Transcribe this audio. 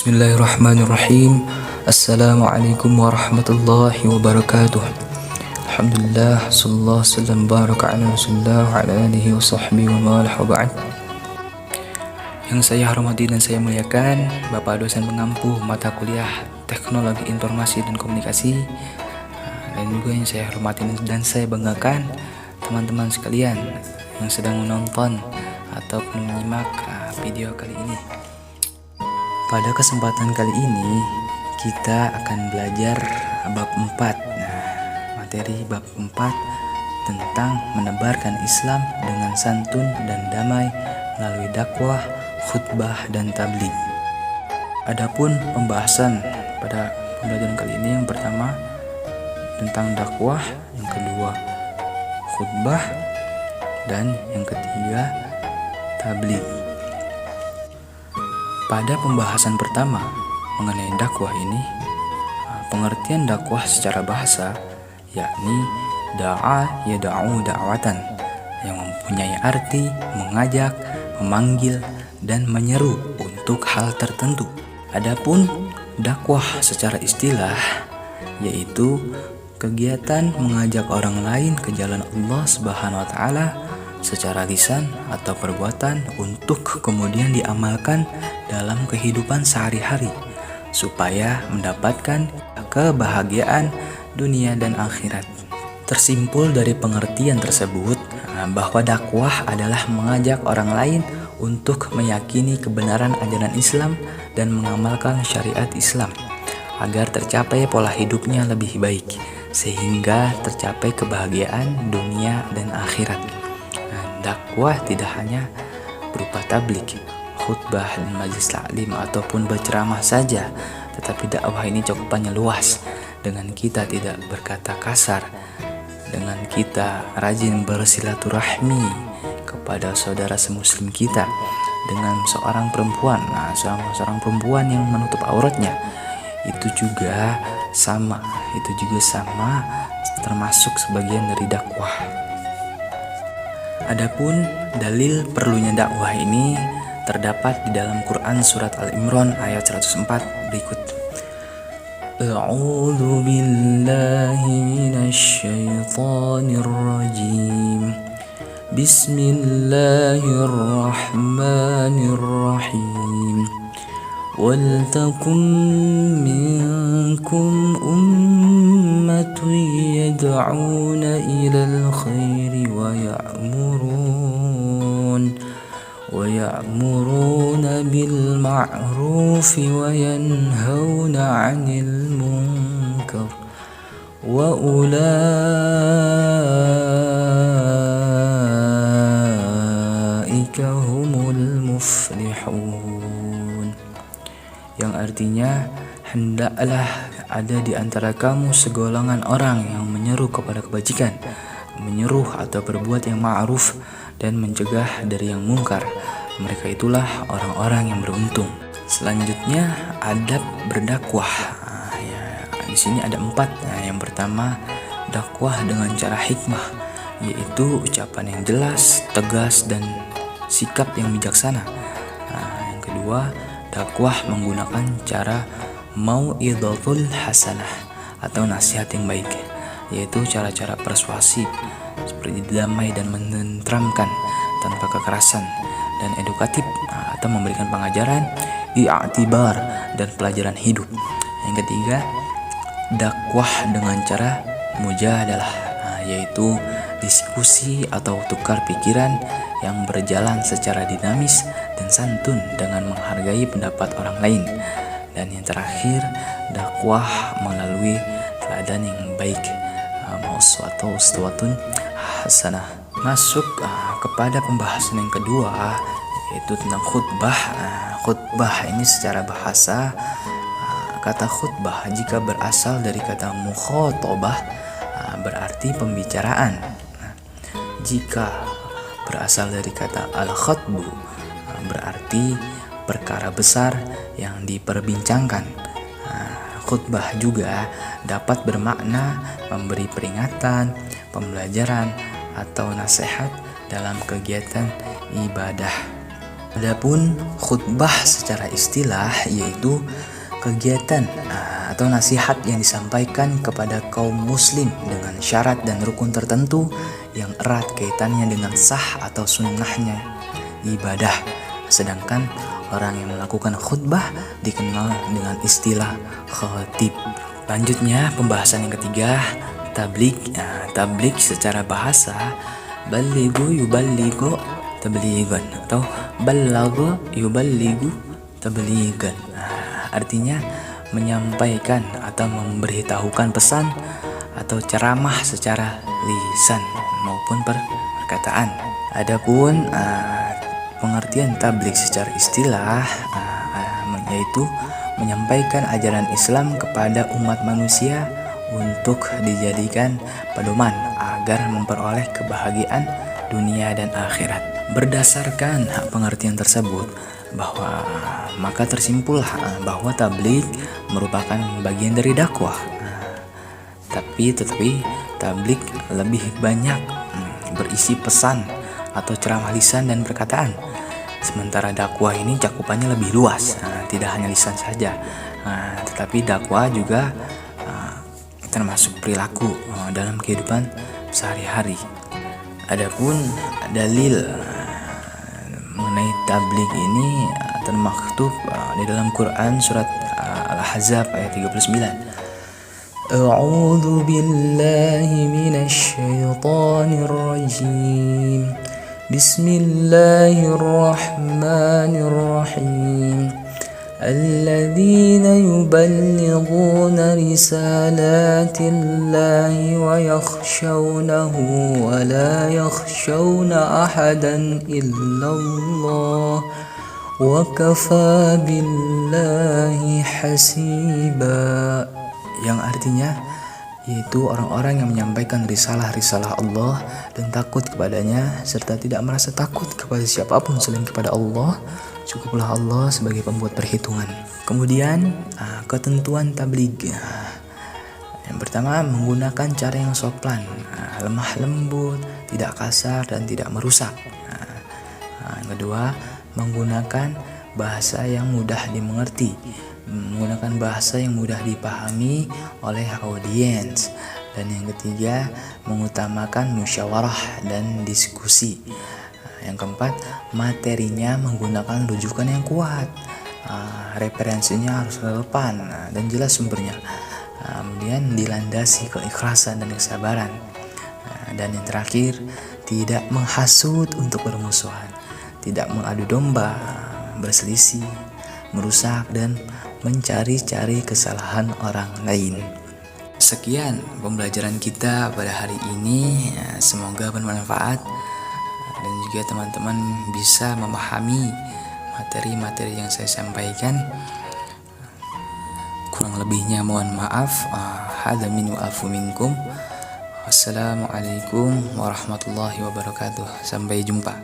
Bismillahirrahmanirrahim. Assalamualaikum warahmatullahi wabarakatuh. Alhamdulillah, sallallahu sallam baraka ala rasulullah wa ala alihi wa sahbihi wa mawalah wa ba'd. Yang saya hormati dan saya muliakan Bapak dosen pengampu mata kuliah Teknologi Informasi dan Komunikasi, dan juga yang saya hormati dan saya banggakan teman-teman sekalian yang sedang menonton ataupun menyimak video kali ini. Pada kesempatan kali ini kita akan belajar bab 4. Materi bab 4 tentang menebarkan Islam dengan santun dan damai melalui dakwah, khutbah, dan tabligh. Adapun pembahasan pada pembelajaran kali ini, yang pertama tentang dakwah, yang kedua khutbah, dan yang ketiga tabligh. Pada pembahasan pertama mengenai dakwah ini, pengertian dakwah secara bahasa yakni da'a yada'u da'watan, yang mempunyai arti mengajak, memanggil, dan menyeru untuk hal tertentu. Adapun dakwah secara istilah yaitu kegiatan mengajak orang lain ke jalan Allah Subhanahu wa taala secara lisan atau perbuatan untuk kemudian diamalkan dalam kehidupan sehari-hari supaya mendapatkan kebahagiaan dunia dan akhirat. Tersimpul dari pengertian tersebut bahwa dakwah adalah mengajak orang lain untuk meyakini kebenaran ajaran Islam dan mengamalkan syariat Islam agar tercapai pola hidupnya lebih baik sehingga tercapai kebahagiaan dunia dan akhirat. Dakwah tidak hanya berupa tabligh, khutbah, dan majelis taklim ataupun berceramah saja, tetapi dakwah ini cakupannya luas. Dengan kita tidak berkata kasar, dengan kita rajin bersilaturahmi kepada saudara semuslim kita, dengan seorang perempuan, seorang perempuan yang menutup auratnya, itu juga sama termasuk sebagian dari dakwah. Adapun dalil perlunya dakwah ini terdapat di dalam Quran surat Al-Imran ayat 104 berikut. A'udzu billahi minasy syaithanir rajim. Bismillahirrahmanirrahim. Wal takum minkum ummatun yad'una ilal khairi wa ya'muruna bil ma'rufi wa yanhauna 'anil munkar wa ulaika humul muflihun. Yang artinya, hendaklah ada di antara kamu segolongan orang yang menyeru kepada kebajikan, menyuruh atau berbuat yang ma'ruf, dan mencegah dari yang mungkar. Mereka itulah orang-orang yang beruntung. Selanjutnya, adab berdakwah. Di sini ada 4. Yang pertama, dakwah dengan cara hikmah, yaitu ucapan yang jelas, tegas, dan sikap yang bijaksana. Yang kedua, dakwah menggunakan cara mau'idhatul hasanah atau nasihat yang baik, yaitu cara-cara persuasif seperti damai dan menenteramkan tanpa kekerasan, dan edukatif atau memberikan pengajaran, i'tibar, dan pelajaran hidup. Yang ketiga, dakwah dengan cara mujadalah, yaitu diskusi atau tukar pikiran yang berjalan secara dinamis dan santun dengan menghargai pendapat orang lain. Dan yang terakhir, dakwah melalui teladan yang baik, atau uswatun hasanah. Masuk kepada pembahasan yang kedua, yaitu tentang khutbah. Khutbah ini secara bahasa, kata khutbah jika berasal dari kata mukhatabah berarti pembicaraan. Jika berasal dari kata al-khatbu berarti perkara besar yang diperbincangkan. Khutbah juga dapat bermakna memberi peringatan, pembelajaran, atau nasihat dalam kegiatan ibadah. Adapun khutbah secara istilah yaitu kegiatan atau nasihat yang disampaikan kepada kaum muslim dengan syarat dan rukun tertentu yang erat kaitannya dengan sah atau sunnahnya ibadah. Sedangkan orang yang melakukan khutbah dikenal dengan istilah khatib. Lanjutnya pembahasan yang ketiga, tabligh. Tabligh secara bahasa balighu yuballighu tablighan atau ballagha yuballighu tablighan. Artinya menyampaikan atau memberitahukan pesan atau ceramah secara lisan maupun perkataan. Adapun pengertian tabligh secara istilah yaitu menyampaikan ajaran Islam kepada umat manusia untuk dijadikan pedoman agar memperoleh kebahagiaan dunia dan akhirat. Berdasarkan pengertian tersebut, maka tersimpul bahwa tabligh merupakan bagian dari dakwah. Tetapi tabligh lebih banyak berisi pesan atau ceramah lisan dan perkataan. Sementara dakwah ini cakupannya lebih luas, tidak hanya lisan saja, tetapi dakwah juga termasuk perilaku dalam kehidupan sehari-hari. Adapun dalil mengenai tabligh ini termaktub di dalam Quran surat Al-Ahzab ayat 39. A'udzu billahi minasy syaithanir rajim. Bismillahirrahmanirrahim. الذين يبلغون رسالات الله ويخشونه ولا يخشون أحدا إلا الله وكفى بالله حسيبا, yang artinya yaitu orang-orang yang menyampaikan risalah-risalah Allah dan takut kepadanya serta tidak merasa takut kepada siapapun selain kepada Allah. Cukuplah Allah sebagai pembuat perhitungan. Kemudian ketentuan tabligh. Yang pertama, menggunakan cara yang sopan, lemah lembut, tidak kasar dan tidak merusak. Yang kedua, menggunakan bahasa yang mudah dimengerti, menggunakan bahasa yang mudah dipahami oleh audiens. Dan yang ketiga, mengutamakan musyawarah dan diskusi. Yang keempat, materinya menggunakan rujukan yang kuat, referensinya harus relevan dan jelas sumbernya. Kemudian dilandasi keikhlasan dan kesabaran. Dan yang terakhir, tidak menghasut untuk bermusuhan, tidak mengadu domba, berselisih, merusak dan mencari-cari kesalahan orang lain. Sekian pembelajaran kita pada hari ini, semoga bermanfaat dan juga teman-teman bisa memahami materi-materi yang saya sampaikan. Kurang lebihnya mohon maaf. Hadza minni wa afu minkum. Wassalamualaikum warahmatullahi wabarakatuh. Sampai jumpa.